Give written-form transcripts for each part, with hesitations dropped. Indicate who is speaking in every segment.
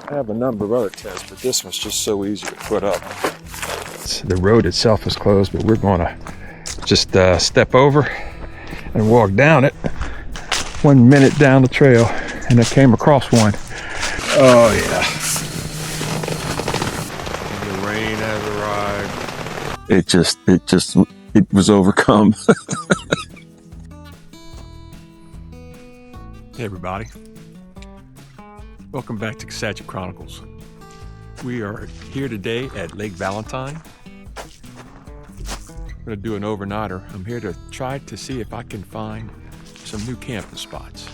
Speaker 1: I have a number of other tents, but this one's just so easy to put up. The road itself is closed, but we're going to just step over and walk down it. 1 minute down the trail, and I came across one. Oh yeah. The rain has arrived. It was overcome. Hey everybody. Welcome back to Kisatchie Chronicles. We are here today at Lake Valentine. I'm going to do an overnighter. I'm here to try to see if I can find some new camping spots.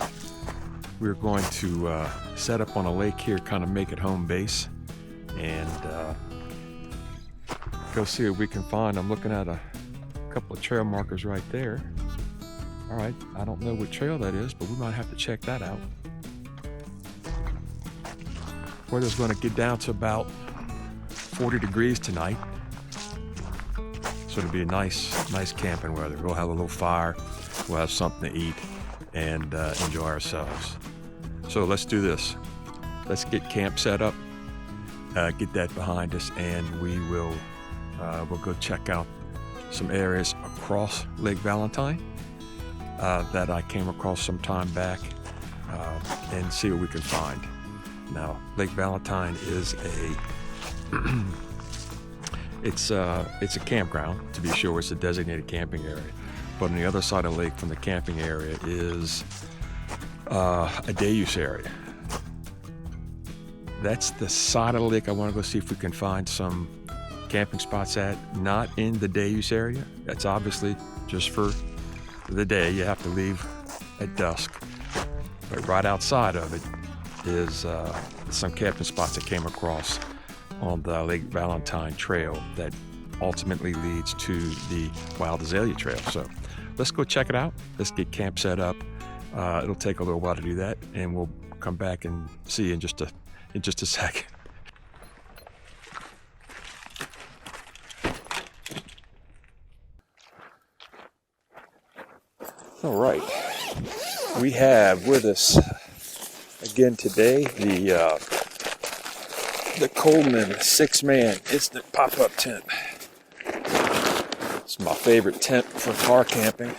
Speaker 1: We're going to set up on a lake here, kind of make it home base, and go see what we can find. I'm looking at a couple of trail markers right there. All right, I don't know what trail that is, but we might have to check that out. Weather's going to get down to about 40 degrees tonight. So it'll be a nice camping weather. We'll have a little fire, we'll have something to eat, and enjoy ourselves. So let's do this. Let's get camp set up, get that behind us, and we'll go check out some areas across Lake Valentine that I came across some time back, and see what we can find. Now, Lake Valentine is it's a campground, to be sure. It's a designated camping area. But on the other side of the lake from the camping area is a day use area. That's the side of the lake I want to go see if we can find some camping spots at. Not in the day use area. That's obviously just for the day. You have to leave at dusk. But right outside of it is some camping spots I came across on the Lake Valentine Trail that ultimately leads to the Wild Azalea Trail. So let's go check it out. Let's get camp set up. It'll take a little while to do that, and we'll come back and see you in just a second. All right, we have with us again today the Coleman 6-man instant pop-up tent. It's my favorite tent for car camping.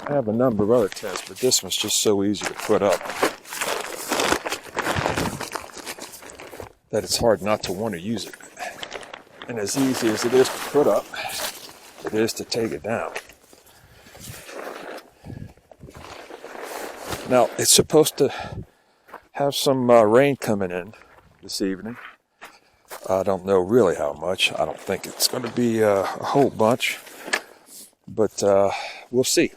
Speaker 1: I have a number of other tents, but this one's just so easy to put up that it's hard not to want to use it. And as easy as it is to put up, it is to take it down. Now, it's supposed to have some rain coming in this evening. I don't know really how much. I don't think it's going to be a whole bunch, but we'll see.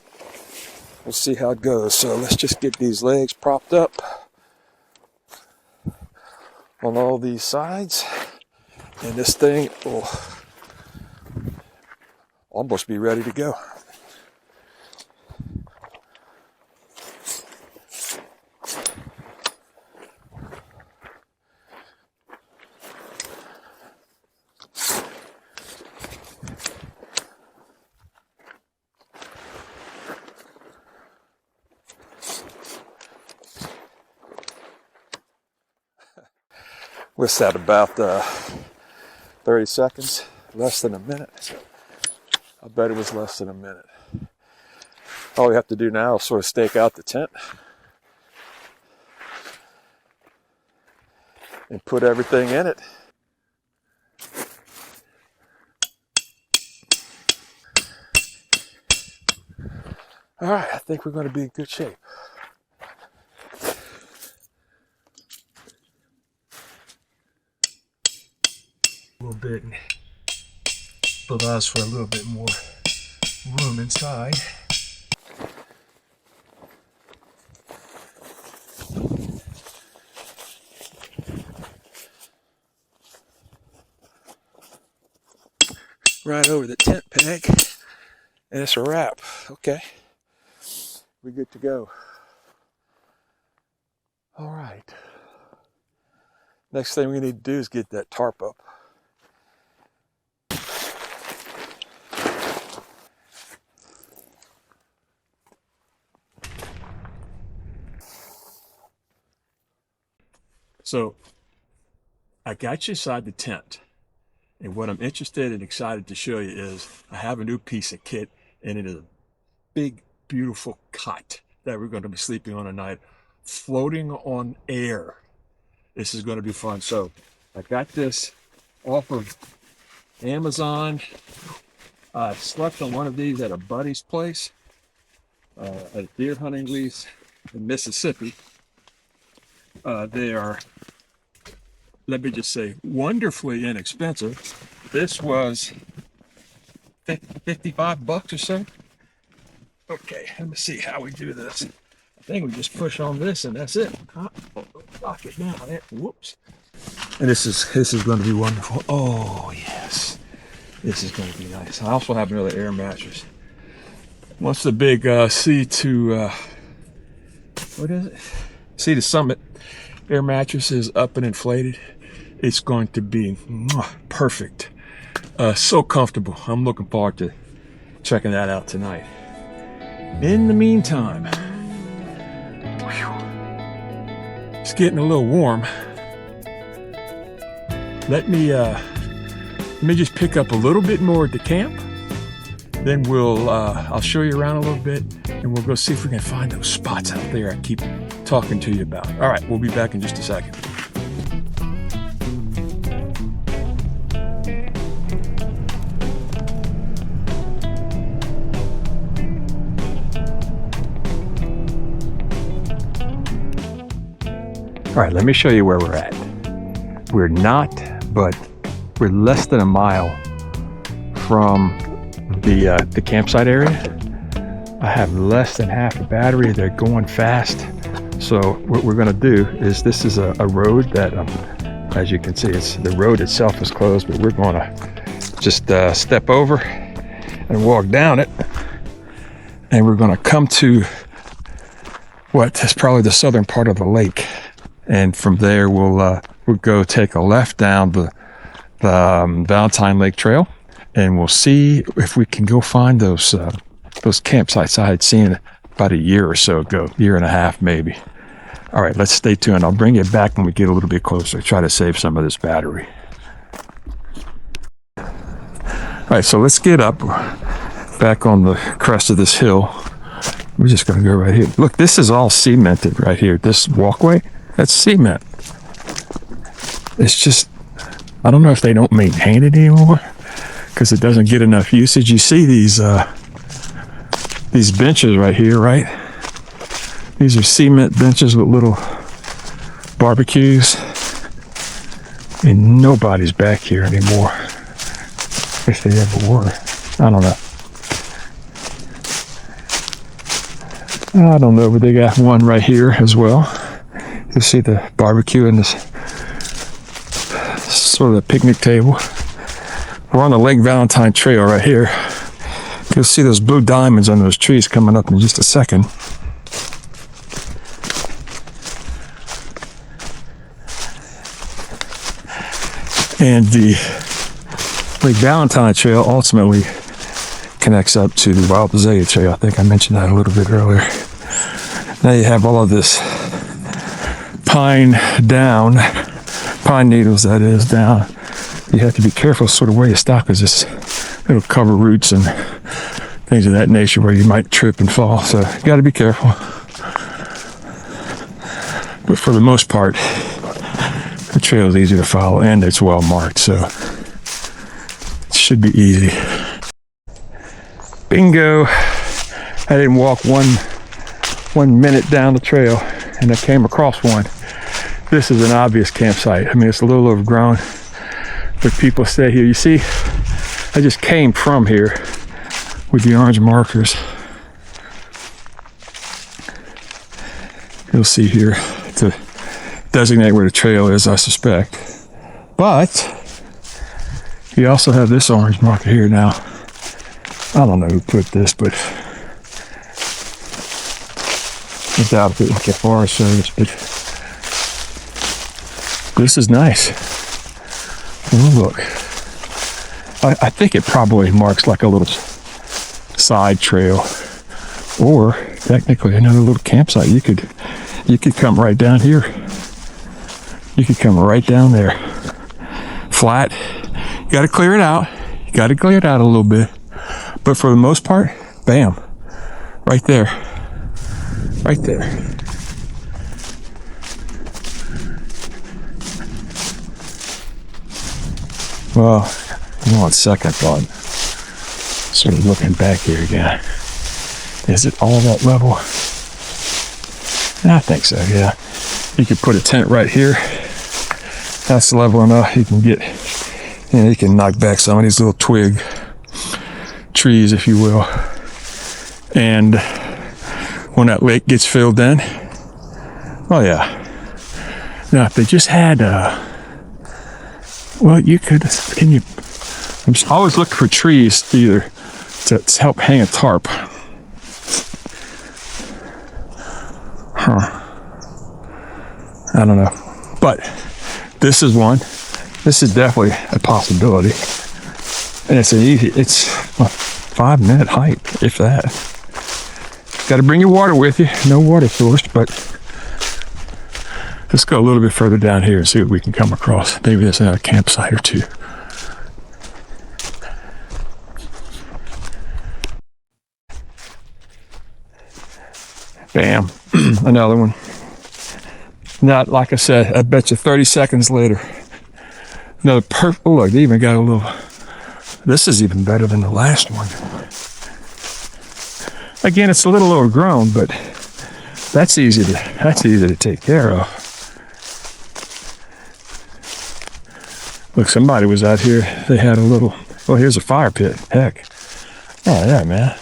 Speaker 1: We'll see how it goes. So let's just get these legs propped up on all these sides, and this thing will almost be ready to go. What's that, about 30 seconds? Less than a minute? I bet it was less than a minute. All we have to do now is sort of stake out the tent and put everything in it. All right, I think we're going to be in good shape. A little bit allows for a little bit more room inside. Right over the tent peg, and it's a wrap. Okay, we're good to go. All right, next thing we need to do is get that tarp up. So I got you inside the tent. And what I'm interested and excited to show you is I have a new piece of kit, and it is a big, beautiful cot that we're going to be sleeping on tonight, floating on air. This is going to be fun. So I got this off of Amazon. I slept on one of these at a buddy's place, at a deer hunting lease in Mississippi. They are, let me just say, wonderfully inexpensive. This was $55 or so. Okay, let me see how we do this. I think we just push on this and that's it. Lock it down. Whoops. And this is going to be wonderful. Oh yes, this is going to be nice. I also have another air mattress. Once the big sea to what is it? Sea to Summit air mattress is up and inflated, it's going to be perfect. So comfortable. I'm looking forward to checking that out tonight. In the meantime, it's getting a little warm. Let me just pick up a little bit more at the camp. Then I'll show you around a little bit, and we'll go see if we can find those spots out there I keep talking to you about. All right, we'll be back in just a second. All right, let me show you where we're at. We're not, but we're less than a mile from the campsite area. I have less than half a battery. They're going fast. So what we're gonna do is, this is a road that, as you can see, the road itself is closed, but we're gonna just step over and walk down it. And we're gonna come to what is probably the southern part of the lake. And from there, we'll go take a left down the Valentine Lake Trail, and we'll see if we can go find those campsites I had seen about a year or so ago, year and a half maybe. All right, let's stay tuned. I'll bring it back when we get a little bit closer. Try to save some of this battery. All right, so let's get up back on the crest of this hill. We're just gonna go right here. Look, this is all cemented right here. This walkway, that's cement. It's just, I don't know if they don't maintain it anymore because it doesn't get enough usage. You see these benches right here, right? These are cement benches with little barbecues, and nobody's back here anymore. If they ever were, I don't know, but they got one right here as well. You see the barbecue and this sort of a picnic table. We're on the Lake Valentine trail right here. You'll see those blue diamonds on those trees coming up in just a second. And the Lake Valentine trail ultimately connects up to the Wild Azalea trail. I think I mentioned that a little bit earlier. Now you have all of this pine needles, that is, down. You have to be careful sort of where you stop, because it'll cover roots and things of that nature where you might trip and fall. So you got to be careful. But for the most part, the trail is easy to follow and it's well marked, so it should be easy. Bingo! I didn't walk one minute down the trail and I came across one. This is an obvious campsite. I mean, it's a little overgrown, but people stay here. You see, I just came from here with the orange markers. You'll see here to designate where the trail is, I suspect. But you also have this orange marker here now. I don't know who put this, but I doubt if it was like a Forest Service, but this is nice. Oh, look. I think it probably marks like a little side trail, or technically another little campsite. You could come right down here You could come right down there. Flat. You got to clear it out. You got to clear it out a little bit. But for the most part, bam. Right there. Right there. Well, on second thought, sort of looking back here again, is it all that level? I think so, yeah. You could put a tent right here. That's level enough. You can get, you can knock back some of these little twig trees, if you will. And when that lake gets filled in, oh yeah. Now, if they just had, well, you could, I'm just always looking for trees either to help hang a tarp. Huh. I don't know. But this is one. This is definitely a possibility. And it's it's a 5-minute hike, if that. Got to bring your water with you. No water source, but let's go a little bit further down here and see what we can come across. Maybe there's a campsite or two. Bam. Another one. Not, like I said, I bet you 30 seconds later. Another perfect, oh look, they even got a little, this is even better than the last one. Again, it's a little overgrown, but that's easy to take care of. Look, somebody was out here, they had a little, oh, here's a fire pit, heck. Oh yeah, man.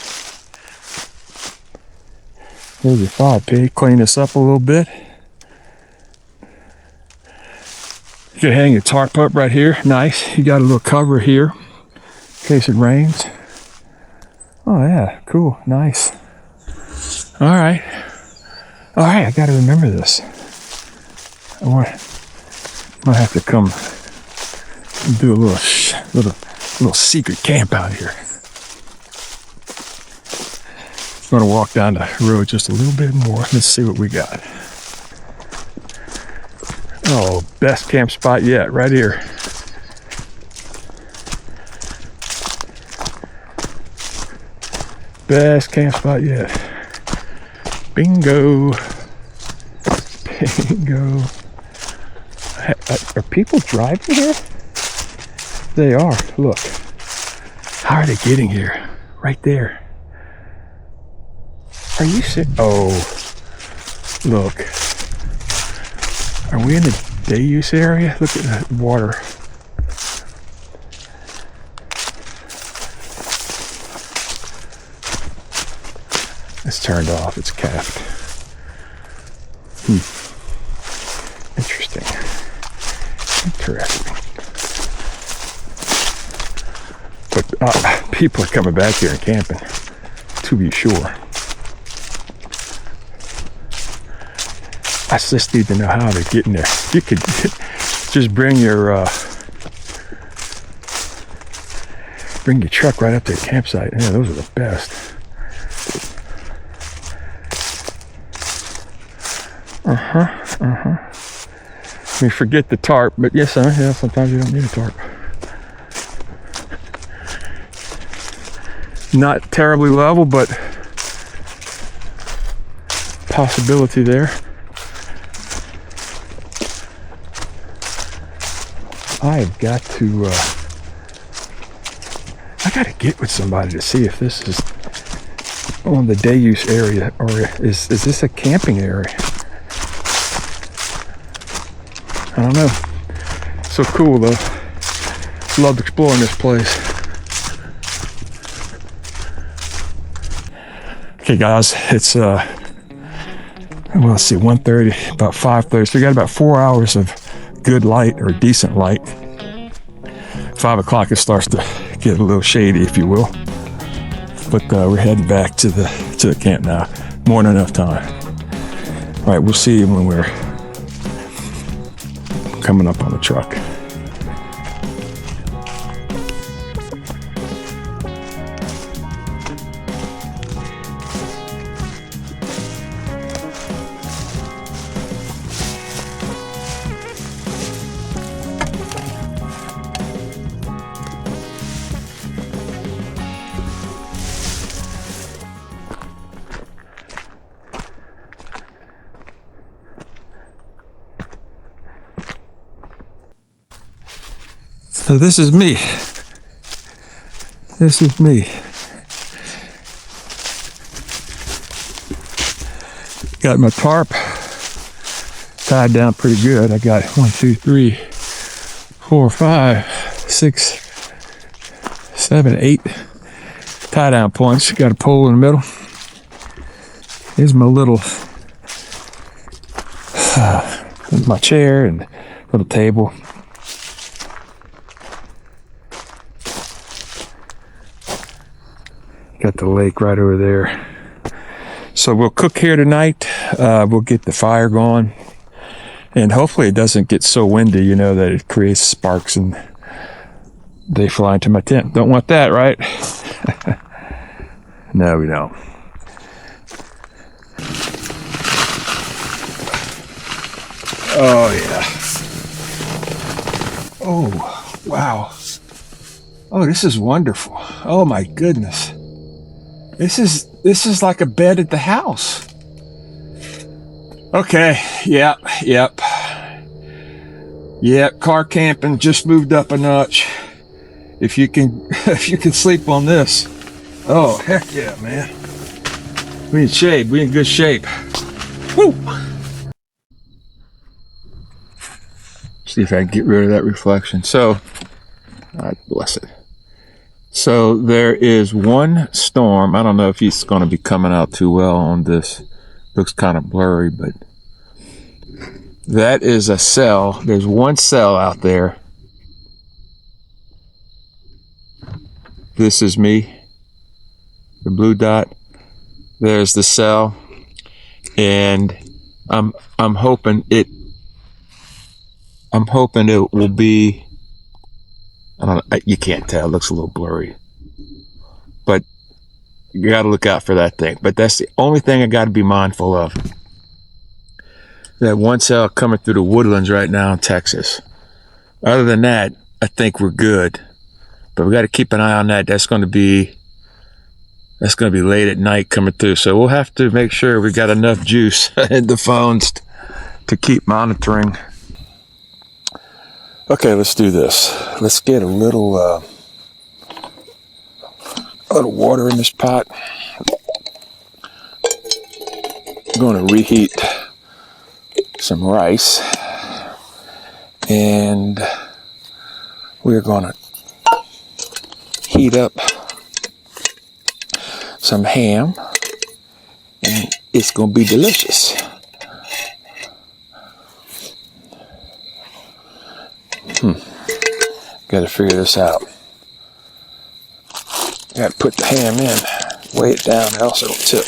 Speaker 1: Here's your fire pit, clean this up a little bit. You can hang your tarp up right here, nice. You got a little cover here in case it rains. Oh yeah, cool, nice. All right, I got to remember this. I might have to come and do a little secret camp out here. I'm gonna walk down the road just a little bit more. Let's see what we got. Oh, best camp spot yet, right here. Best camp spot yet. Bingo. Bingo. Are people driving here? They are. Look. How are they getting here? Right there. Are you sick? Oh. Look. Are we in the day use area? Look at that water. It's turned off. It's capped. Interesting. Interesting. But people are coming back here and camping, to be sure. I just need to know how they're getting there. You could just bring your truck right up to the campsite. Yeah, those are the best. I mean, forget the tarp, but yes, yeah, sometimes you don't need a tarp. Not terribly level, but possibility there. I've got to, I got to get with somebody to see if this is on the day use area, or is this a camping area? I don't know. So cool though. Loved exploring this place. Okay guys, it's well, let's see, 1:30, about 5:30. So we got about 4 hours of good light, or decent light. 5 o'clock it starts to get a little shady, if you will. But we're heading back to the camp now. More than enough time. All right, we'll see you when we're coming up on the truck. So this is me. This is me. Got my tarp tied down pretty good. I got 1, 2, 3, 4, 5, 6, 7, 8 tie down points. Got a pole in the middle. Here's my little my chair and little table. Got the lake right over there. So we'll cook here tonight. We'll get the fire going. And hopefully it doesn't get so windy, you know, that it creates sparks and they fly into my tent. Don't want that, right? No, we don't. Oh, yeah. Oh, wow. Oh, this is wonderful. Oh, my goodness. This is like a bed at the house. Okay, yep. Car camping just moved up a notch. If you can sleep on this. Oh, heck yeah, man. We in shape, we in good shape. Woo! See if I can get rid of that reflection. So, God bless it. So there is one storm. I don't know if he's going to be coming out too well on this. Looks kind of blurry, but that is a cell. There's one cell out there. This is me. The blue dot. There's the cell, and I'm hoping it will be. I don't know, you can't tell. It looks a little blurry. But you got to look out for that thing. But that's the only thing I got to be mindful of. That one cell coming through the woodlands right now in Texas. Other than that, I think we're good. But we got to keep an eye on that. That's going to be late at night coming through. So we'll have to make sure we got enough juice in the phones to keep monitoring. Okay, let's do this. Let's get a little water in this pot. I'm going to reheat some rice, and we're going to heat up some ham, and it's going to be delicious. Got to figure this out. Got to put the ham in, weigh it down, else it'll tip.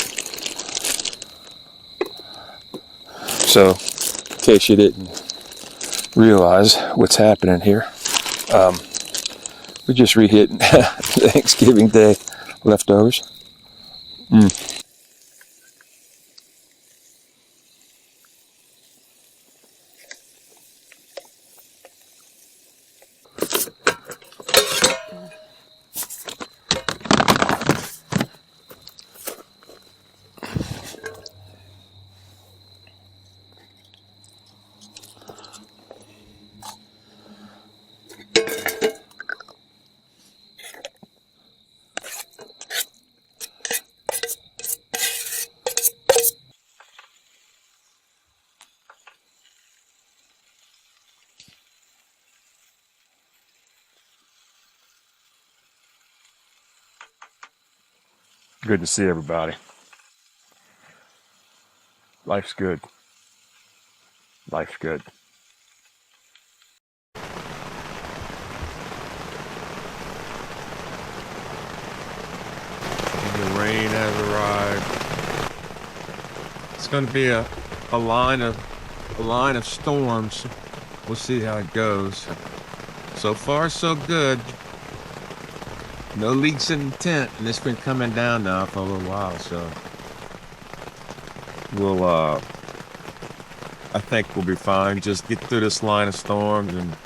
Speaker 1: So, in case you didn't realize what's happening here, we're just reheating Thanksgiving Day leftovers. Good to see everybody. Life's good. Life's good. The rain has arrived. It's going to be a line of storms. We'll see how it goes. So far, so good. No leaks in the tent, and it's been coming down now for a little while, so I think we'll be fine. Just get through this line of storms and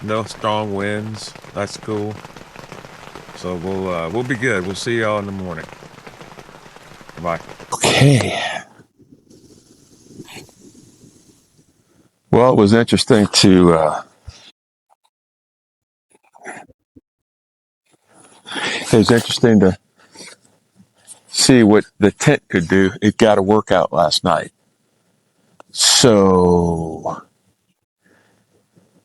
Speaker 1: no strong winds. That's cool. So we'll be good. We'll see y'all in the morning. Bye. Okay. Well, it was interesting to It was interesting to see what the tent could do. It got a workout last night. So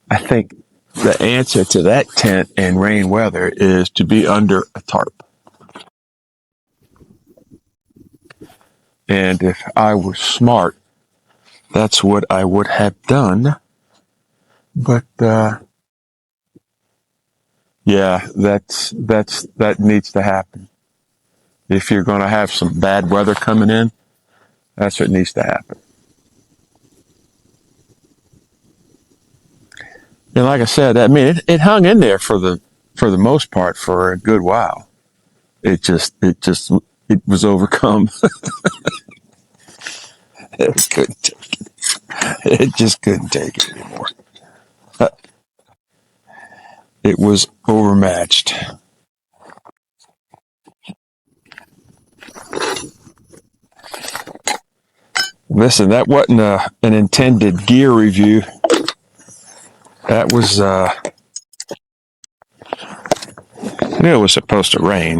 Speaker 1: I think the answer to that tent in rain weather is to be under a tarp. And if I were smart, that's what I would have done. But yeah, that needs to happen. If you're going to have some bad weather coming in, that's what needs to happen. And like I said, I mean, it hung in there for the most part for a good while. It was overcome. It couldn't take it. It just couldn't take it anymore. It was overmatched. Listen, that wasn't an intended gear review. That was, I knew it was supposed to rain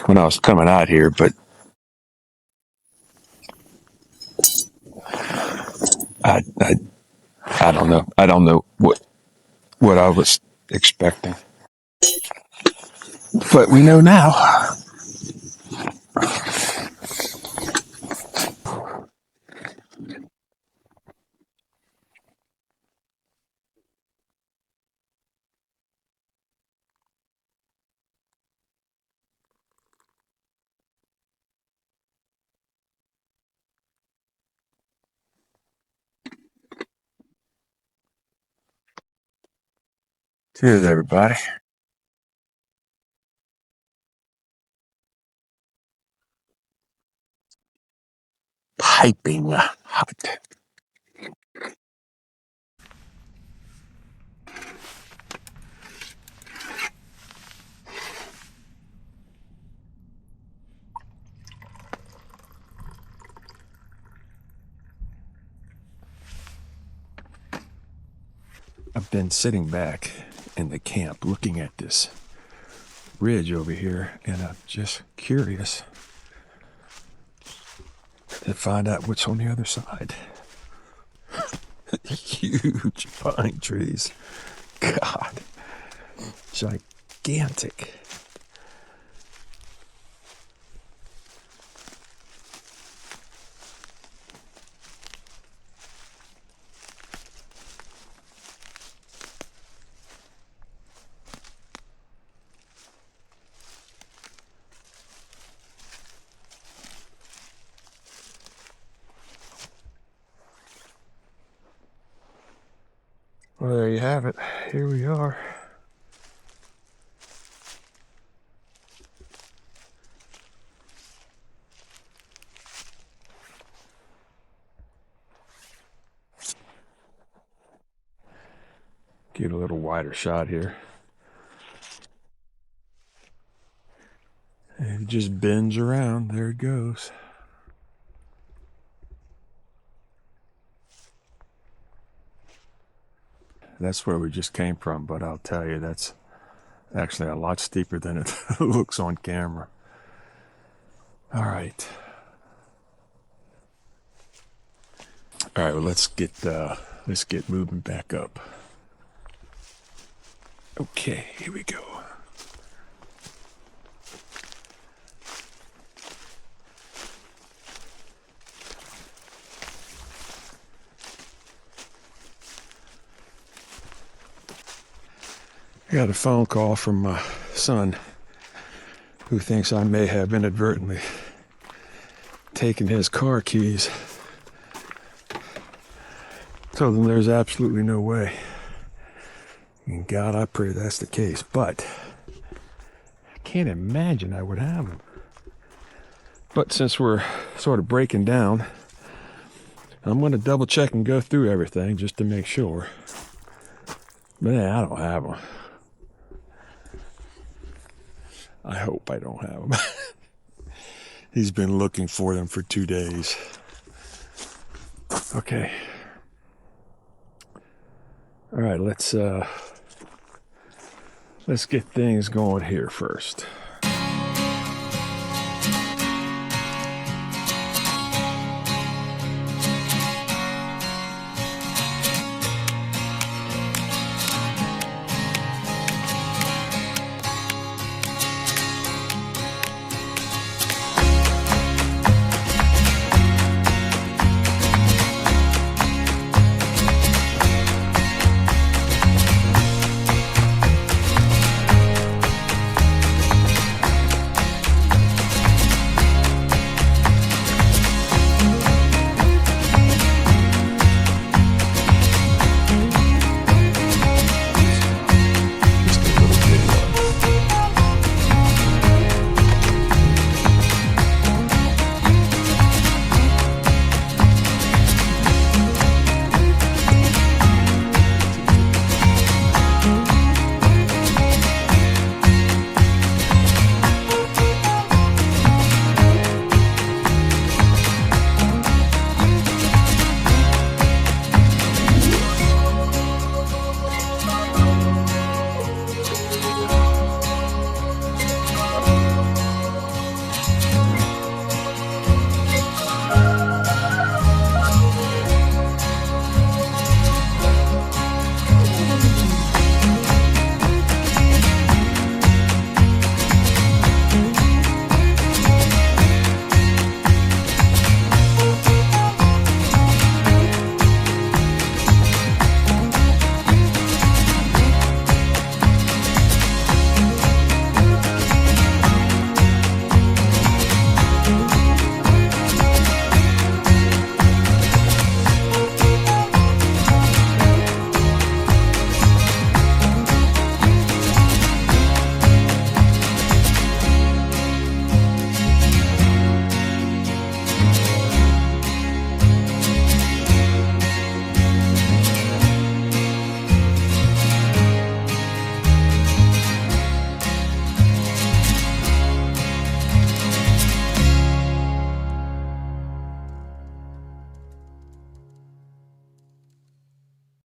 Speaker 1: when I was coming out here, but I don't know. I don't know what I was expecting. But we know now. Cheers, everybody. Piping hot. I've been sitting back in the camp looking at this ridge over here, and I'm just curious to find out what's on the other side. Huge pine trees. God. Gigantic. Well, there you have it. Here we are. Get a little wider shot here. And it just bends around. There it goes. That's where we just came from, but I'll tell you, that's actually a lot steeper than it looks on camera. All right. All right, well, let's get moving back up. Okay, here we go. I got a phone call from my son, who thinks I may have inadvertently taken his car keys. Told him there's absolutely no way. And God, I pray that's the case. But I can't imagine I would have them. But since we're sort of breaking down, I'm going to double check and go through everything just to make sure. But yeah, I don't have them. I hope I don't have them. He's been looking for them for 2 days. Okay. All right, let's get things going here first.